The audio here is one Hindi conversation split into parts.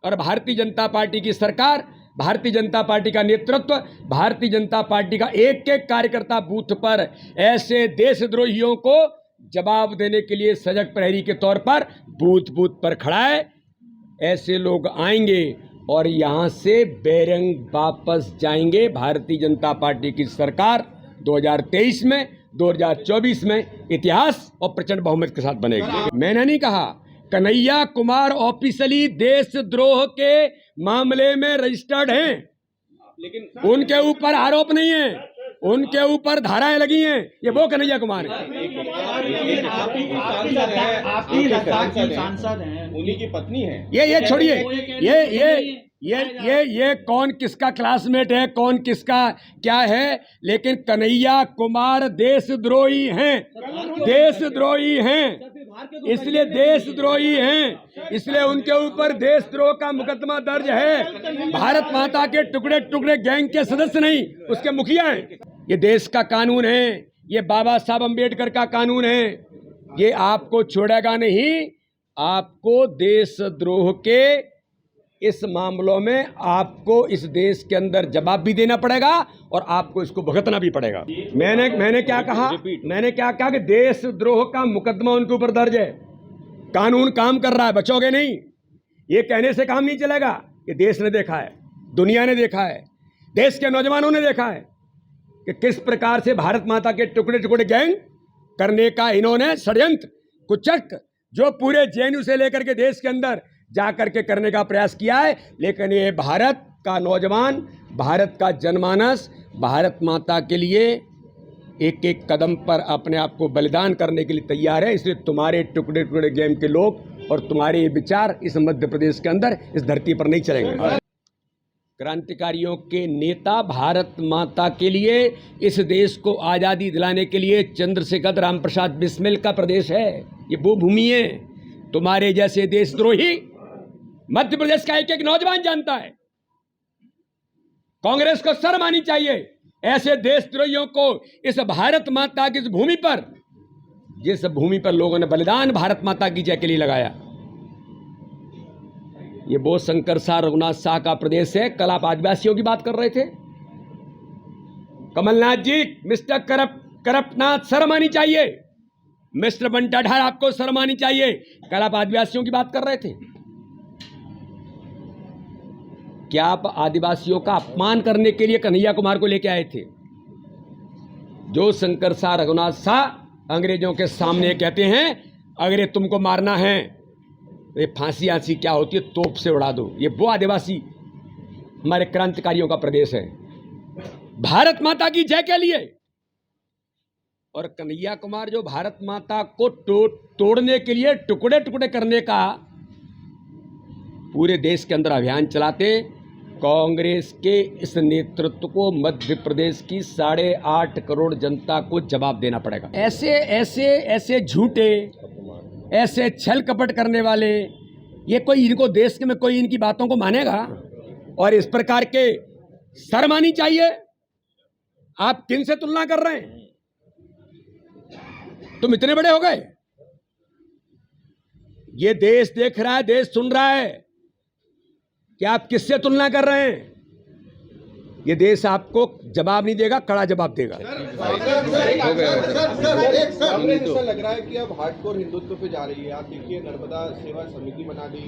और भारतीय जनता पार्टी की सरकार, भारतीय जनता पार्टी का नेतृत्व, भारतीय जनता पार्टी का एक एक कार्यकर्ता बूथ पर ऐसे देशद्रोहियों को जवाब देने के लिए सजग प्रहरी के तौर पर बूथ बूथ पर खड़ा है। ऐसे लोग आएंगे और यहाँ से बेरंग वापस जाएंगे। भारतीय जनता पार्टी की सरकार 2023 में, 2024 में इतिहास और प्रचंड बहुमत के साथ बनेगी। मैंने नहीं कहा, कन्हैया कुमार ऑफिशियली देशद्रोह के मामले में रजिस्टर्ड हैं, लेकिन उनके ऊपर आरोप नहीं है, उनके ऊपर धाराएं लगी हैं। ये वो कन्हैया कुमार है। आपकी सांसद हैं, उन्हीं की पत्नी है। ये छोड़िए, ये कौन किसका क्लासमेट है, कौन किसका क्या है, लेकिन कन्हैया कुमार देशद्रोही हैं, देशद्रोही हैं, इसलिए देशद्रोही हैं, इसलिए उनके ऊपर देशद्रोह का मुकदमा दर्ज है। भारत माता के टुकड़े टुकड़े गैंग के सदस्य नहीं, उसके मुखिया हैं। ये देश का कानून है, ये बाबा साहब अम्बेडकर का कानून है, ये आपको छोड़ेगा नहीं। आपको देशद्रोह के इस मामलों में आपको इस देश के अंदर जवाब भी देना पड़ेगा और आपको इसको भुगतना भी पड़ेगा। मैंने क्या कहा, मैंने क्या कहा कि देशद्रोह का मुकदमा उनके ऊपर दर्ज है, कानून काम कर रहा है, बचोगे नहीं। ये कहने से काम नहीं चलेगा। ये देश ने देखा है, दुनिया ने देखा है, देश के नौजवानों ने देखा है कि किस प्रकार से भारत माता के टुकड़े टुकड़े गैंग करने का इन्होंने षड्यंत्र कुचक जो पूरे जेएनयू से लेकर के देश के अंदर जाकर के करने का प्रयास किया है। लेकिन ये भारत का नौजवान, भारत का जनमानस भारत माता के लिए एक एक कदम पर अपने आप को बलिदान करने के लिए तैयार है। इसलिए तुम्हारे टुकड़े टुकड़े गैंग के लोग और तुम्हारे ये विचार इस मध्य प्रदेश के अंदर, इस धरती पर नहीं चलेंगे। क्रांतिकारियों के नेता भारत माता के लिए, इस देश को आज़ादी दिलाने के लिए चंद्रशेखर रामप्रसाद बिस्मिल का प्रदेश है, ये वो भूमि है। तुम्हारे जैसे देशद्रोही मध्य प्रदेश का एक एक नौजवान जानता है। कांग्रेस को शर्म आनी चाहिए ऐसे देशद्रोहियों को इस भारत माता की भूमि पर, जिस भूमि पर लोगों ने बलिदान भारत माता की जय के लिए लगाया। ये वो शंकर शाह रघुनाथ शाह का प्रदेश है। कल आप आदिवासियों की बात कर रहे थे, कमलनाथ जी, मिस्टर करप्टनाथ, शर्म आनी चाहिए। मिस्टर बंटा ढार, आपको शर्म आनी चाहिए। कल आप आदिवासियों की बात कर रहे थे। क्या आप आदिवासियों का अपमान करने के लिए कन्हैया कुमार को लेके आए थे? जो शंकर शाह रघुनाथ शाह अंग्रेजों के सामने कहते हैं अगर ये तुमको मारना है ये फांसी आंसी क्या होती है, तोप से उड़ा दो। ये वो आदिवासी हमारे क्रांतिकारियों का प्रदेश है, भारत माता की जय के लिए। और कन्हैया कुमार जो भारत माता को तोड़ने के लिए, टुकड़े टुकड़े करने का पूरे देश के अंदर अभियान चलाते, कांग्रेस के इस नेतृत्व को मध्य प्रदेश की 8.5 करोड़ जनता को जवाब देना पड़ेगा। ऐसे झूठे, ऐसे छल कपट करने वाले, ये कोई इनको देश के में कोई इनकी बातों को मानेगा? और इस प्रकार के शर्म आनी चाहिए। आप किन से तुलना कर रहे हैं? तुम इतने बड़े हो गए। ये देश देख रहा है, देश सुन रहा है कि आप किससे तुलना कर रहे हैं। ये देश आपको जवाब नहीं देगा, कड़ा जवाब देगा। ऐसा लग रहा है कि अब हार्डकोर हिंदुत्व पे जा रही है। आप देखिए, नर्मदा सेवा समिति बना दी।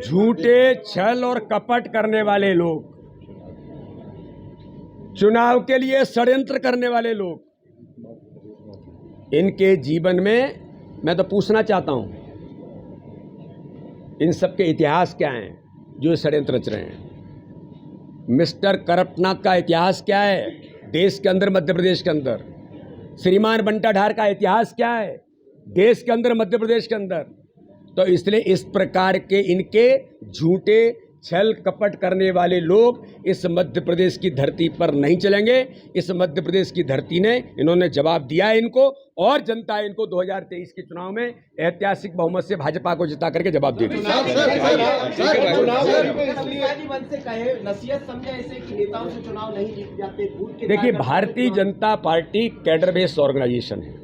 झूठे छल और कपट करने वाले लोग, चुनाव के लिए षड्यंत्र करने वाले लोग, इनके जीवन में मैं तो पूछना चाहता हूं, इन सबके इतिहास क्या हैं जो षड्यंत्र रच रहे हैं? मिस्टर करप्टनाथ का इतिहास क्या है देश के अंदर, मध्य प्रदेश के अंदर? श्रीमान बंटा ढार का इतिहास क्या है देश के अंदर, मध्य प्रदेश के अंदर? तो इसलिए इस प्रकार के इनके झूठे छल कपट करने वाले लोग इस मध्य प्रदेश की धरती पर नहीं चलेंगे। इस मध्य प्रदेश की धरती ने, इन्होंने जवाब दिया है इनको, और जनता इनको 2023 के चुनाव में ऐतिहासिक बहुमत से भाजपा को जिता करके जवाब देगी। देखिए, Bharatiya Janata party cadre based organisation है,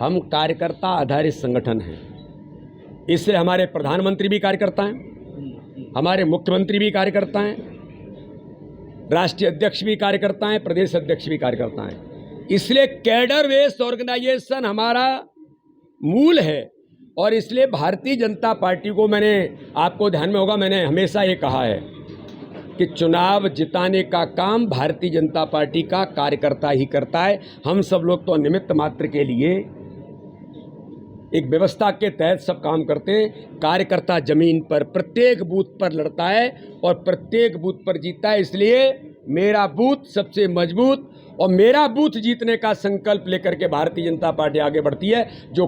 हम कार्यकर्ता आधारित संगठन हैं। इसलिए हमारे प्रधानमंत्री भी कार्यकर्ता हैं, हमारे मुख्यमंत्री भी कार्यकर्ता हैं, राष्ट्रीय अध्यक्ष भी कार्यकर्ता हैं, प्रदेश अध्यक्ष भी कार्यकर्ता हैं। इसलिए कैडर बेस्ड ऑर्गेनाइजेशन हमारा मूल है और इसलिए भारतीय जनता पार्टी को, मैंने आपको ध्यान में होगा, मैंने हमेशा ये कहा है कि चुनाव जिताने का काम भारतीय जनता पार्टी का कार्यकर्ता ही करता है। हम सब लोग तो निमित्त मात्र के लिए एक व्यवस्था के तहत सब काम करते हैं। कार्यकर्ता जमीन पर प्रत्येक बूथ पर लड़ता है और प्रत्येक बूथ पर जीतता है। इसलिए मेरा बूथ सबसे मजबूत और मेरा बूथ जीतने का संकल्प लेकर के भारतीय जनता पार्टी आगे बढ़ती है, जो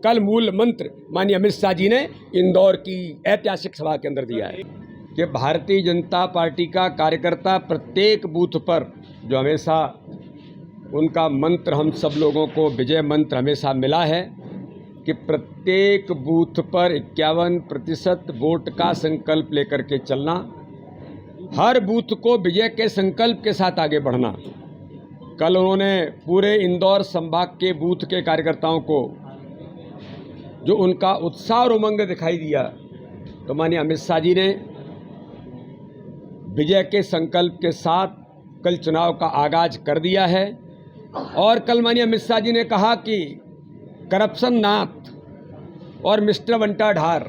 कल मूल मंत्र माननीय अमित शाह जी ने इंदौर की ऐतिहासिक सभा के अंदर दिया है कि भारतीय जनता पार्टी का कार्यकर्ता प्रत्येक बूथ पर, जो हमेशा उनका मंत्र हम सब लोगों को विजय मंत्र हमेशा मिला है कि प्रत्येक बूथ पर 51% वोट का संकल्प लेकर के चलना, हर बूथ को विजय के संकल्प के साथ आगे बढ़ना। कल उन्होंने पूरे इंदौर संभाग के बूथ के कार्यकर्ताओं को जो उनका उत्साह और उमंग दिखाई दिया, तो माननीय अमित शाह जी ने विजय के संकल्प के साथ कल चुनाव का आगाज कर दिया है। और कल माननीय अमित शाह जी ने कहा कि करप्शन नाथ और मिस्टर बंटाढार,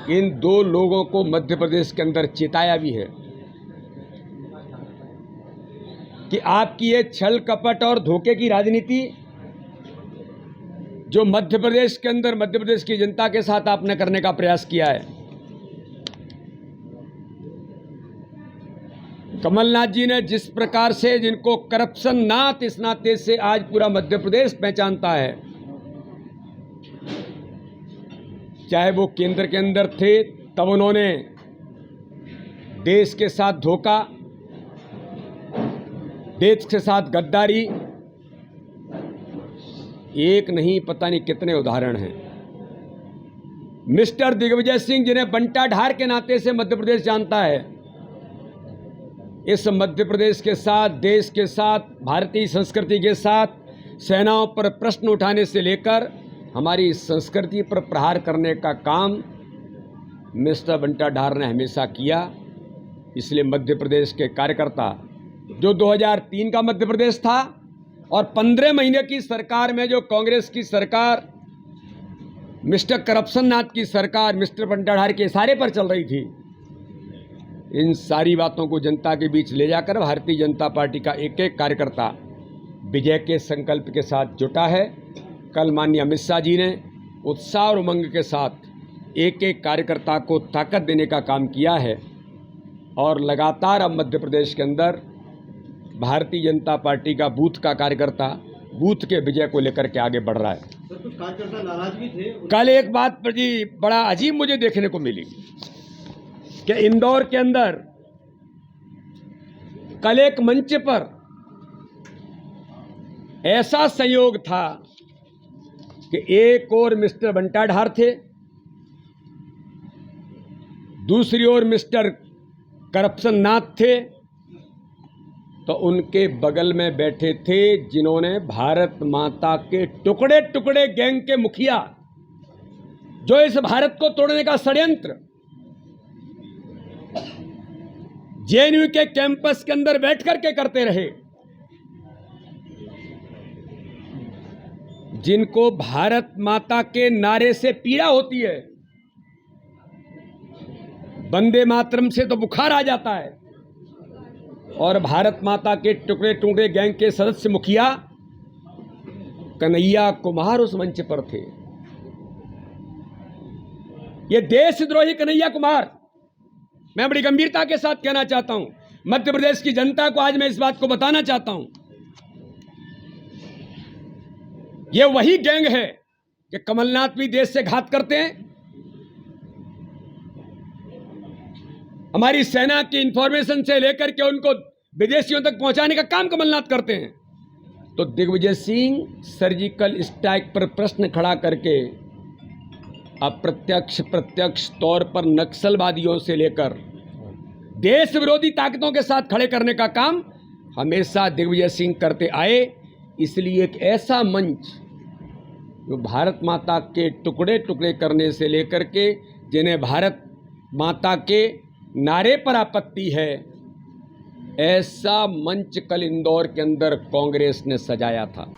इन दो लोगों को मध्य प्रदेश के अंदर चेताया भी है कि आपकी ये छल कपट और धोखे की राजनीति जो मध्य प्रदेश के अंदर मध्य प्रदेश की जनता के साथ आपने करने का प्रयास किया है, कमलनाथ जी ने जिस प्रकार से जिनको करप्शन नाथ, इस नाते से आज पूरा मध्य प्रदेश पहचानता है, चाहे वो केंद्र के अंदर थे तब उन्होंने देश के साथ धोखा, देश के साथ गद्दारी, एक नहीं पता नहीं कितने उदाहरण हैं। मिस्टर दिग्विजय सिंह, जिन्हें बंटाढार के नाते से मध्य प्रदेश जानता है, इस मध्य प्रदेश के साथ, देश के साथ, भारतीय संस्कृति के साथ सेनाओं पर प्रश्न उठाने से लेकर हमारी संस्कृति पर प्रहार करने का काम मिस्टर बंटाढार ने हमेशा किया। इसलिए मध्य प्रदेश के कार्यकर्ता, जो 2003 का मध्य प्रदेश था और 15 महीने की सरकार में जो कांग्रेस की सरकार, मिस्टर करप्शन नाथ की सरकार, मिस्टर बंटाढार के इशारे पर चल रही थी, इन सारी बातों को जनता के बीच ले जाकर भारतीय जनता पार्टी का एक एक कार्यकर्ता विजय के संकल्प के साथ जुटा है। कल माननीय अमित शाह जी ने उत्साह और उमंग के साथ एक एक कार्यकर्ता को ताकत देने का काम किया है और लगातार अब मध्य प्रदेश के अंदर भारतीय जनता पार्टी का बूथ का कार्यकर्ता बूथ के विजय को लेकर के आगे बढ़ रहा है। सर, कुछ कार्यकर्ता नाराज भी थे। कल एक बात पर जी बड़ा अजीब मुझे देखने को मिली कि इंदौर के अंदर कल एक मंच पर ऐसा संयोग था कि एक ओर मिस्टर बंटाढार थे, दूसरी ओर मिस्टर करप्शन नाथ थे, तो उनके बगल में बैठे थे जिन्होंने भारत माता के टुकड़े टुकड़े गैंग के मुखिया, जो इस भारत को तोड़ने का षड्यंत्र जेएनयू के कैंपस के अंदर बैठ करके करते रहे, जिनको भारत माता के नारे से पीड़ा होती है, वंदे मातरम से तो बुखार आ जाता है, और भारत माता के टुकड़े टुकड़े गैंग के सदस्य मुखिया कन्हैया कुमार उस मंच पर थे। ये देशद्रोही कन्हैया कुमार, मैं बड़ी गंभीरता के साथ कहना चाहता हूं, मध्य प्रदेश की जनता को आज मैं इस बात को बताना चाहता हूं, ये वही गैंग है कि कमलनाथ भी देश से घात करते हैं, हमारी सेना की इंफॉर्मेशन से लेकर के उनको विदेशियों तक पहुंचाने का काम कमलनाथ करते हैं। तो दिग्विजय सिंह सर्जिकल स्ट्राइक पर प्रश्न खड़ा करके अप्रत्यक्ष प्रत्यक्ष तौर पर नक्सलवादियों से लेकर देश विरोधी ताकतों के साथ खड़े करने का काम हमेशा दिग्विजय सिंह करते आए। इसलिए एक ऐसा मंच जो भारत माता के टुकड़े टुकड़े करने से लेकर के जिन्हें भारत माता के नारे पर आपत्ति है, ऐसा मंच कल इंदौर के अंदर कांग्रेस ने सजाया था।